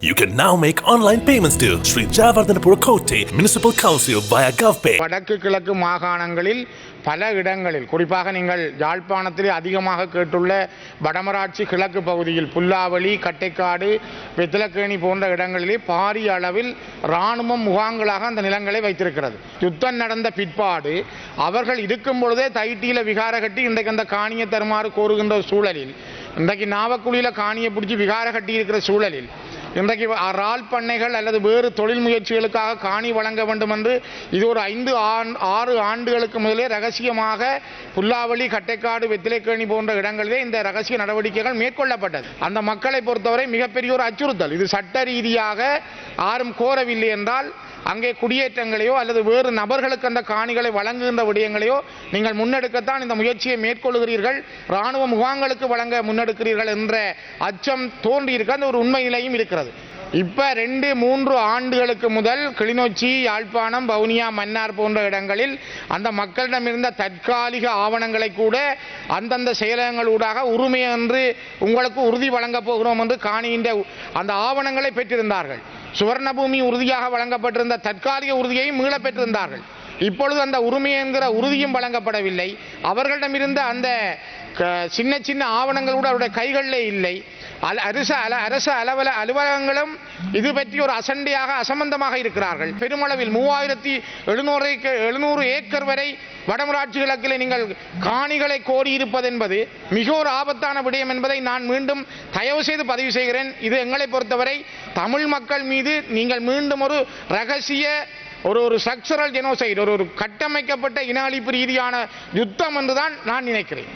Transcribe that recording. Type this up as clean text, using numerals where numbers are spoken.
You can now make online payments to Sri Jayawardhanapura Kotte Municipal Council via GovPay. வடக்கு கிழக்கு மாகாணங்களில் பல இடங்களில் குறிப்பாக நீங்கள் யாழ்ப்பாணத்திலே அதிகமாக கேட்டுள்ள வடமராட்சி கிழக்கு பகுதியில் புல்லாவளி, கட்டைக்காடு, வெத்திலக்கேணி போன்ற இடங்களிலே பாரிய அளவில் இராணுவம் முகாம்களாக அந்த நிலங்களை வைத்திருக்கிறது. யுத்தம் நடந்த பிற்பாடு அவர்கள் இருக்கும் பொழுதே தைட்டியில விகார கட்டி இன்றைக்கு அந்த காணியை தருமாறு கோருகின்ற சூழலில், இன்றைக்கு நாவக்குழியில் காணியை பிடிச்சி விகார கட்டி இருக்கிற சூழலில், இன்றைக்கு இறால் பண்ணைகள் அல்லது வேறு தொழில் முயற்சிகளுக்காக காணி வழங்க வேண்டும் என்று இது ஒரு 5-6 ஆண்டுகளுக்கு முதலே ரகசியமாக புல்லாவளி, கட்டைக்காடு, வெத்திலைக்கேணி போன்ற இடங்களிலே இந்த ரகசிய நடவடிக்கைகள் மேற்கொள்ளப்பட்டது. அந்த மக்களை பொறுத்தவரை மிகப்பெரிய ஒரு அச்சுறுத்தல். இது சட்ட ரீதியாக யாரும் கோரவில்லை என்றால் அங்கே குடியேற்றங்களையோ அல்லது வேறு நபர்களுக்கு அந்த காணிகளை வழங்குகின்ற விடயங்களையோ நீங்கள் முன்னெடுக்கத்தான் இந்த முயற்சியை மேற்கொள்கிறீர்கள், இராணுவ முகாம்களுக்கு வழங்க முன்னெடுக்கிறீர்கள் என்ற அச்சம் தோன்றியிருக்க அந்த ஒரு உண்மை நிலையும் இருக்கிறது. இப்போ 2-3 ஆண்டுகளுக்கு முதல் கிளிநொச்சி, யாழ்ப்பாணம், வவுனியா, மன்னார் போன்ற இடங்களில் அந்த மக்களிடமிருந்த தற்காலிக ஆவணங்களை கூட அந்தந்த செயலகங்களூடாக உரிமை என்று உங்களுக்கு உறுதி வழங்கப் போகிறோம் என்று காணிகின்ற அந்த ஆவணங்களை பெற்றிருந்தார்கள். சுவர்ணபூமி உறுதியாக வழங்கப்பட்டிருந்த தற்காலிக உறுதியை மீள பெற்றிருந்தார்கள். இப்பொழுது அந்த உரிமை என்கிற உறுதியும் வழங்கப்படவில்லை. அவர்களிடமிருந்த அந்த சின்ன சின்ன ஆவணங்கள் கூட அவருடைய கைகளிலே இல்லை. அரசு அலுவலகங்களும் இது பற்றி ஒரு அசண்டையாக அசம்பந்தமாக இருக்கிறார்கள். பெருமளவில் 3700 ஏக்கர் வரை வடமராட்சி கிழக்கில் நீங்கள் காணிகளை கோரியிருப்பது என்பது மிக ஒரு ஆபத்தான விடயம் என்பதை நான் மீண்டும் தயவு செய்து பதிவு செய்கிறேன். இது எங்களை பொறுத்தவரை தமிழ் மக்கள் மீது நீங்கள் மீண்டும் ஒரு ரகசிய ஒரு ஸ்ட்ரக்சரல் ஜெனோசைட், ஒரு கட்டமைக்கப்பட்ட இன அழிப்பு ரீதியான யுத்தம் என்றுதான் நான் நினைக்கிறேன்.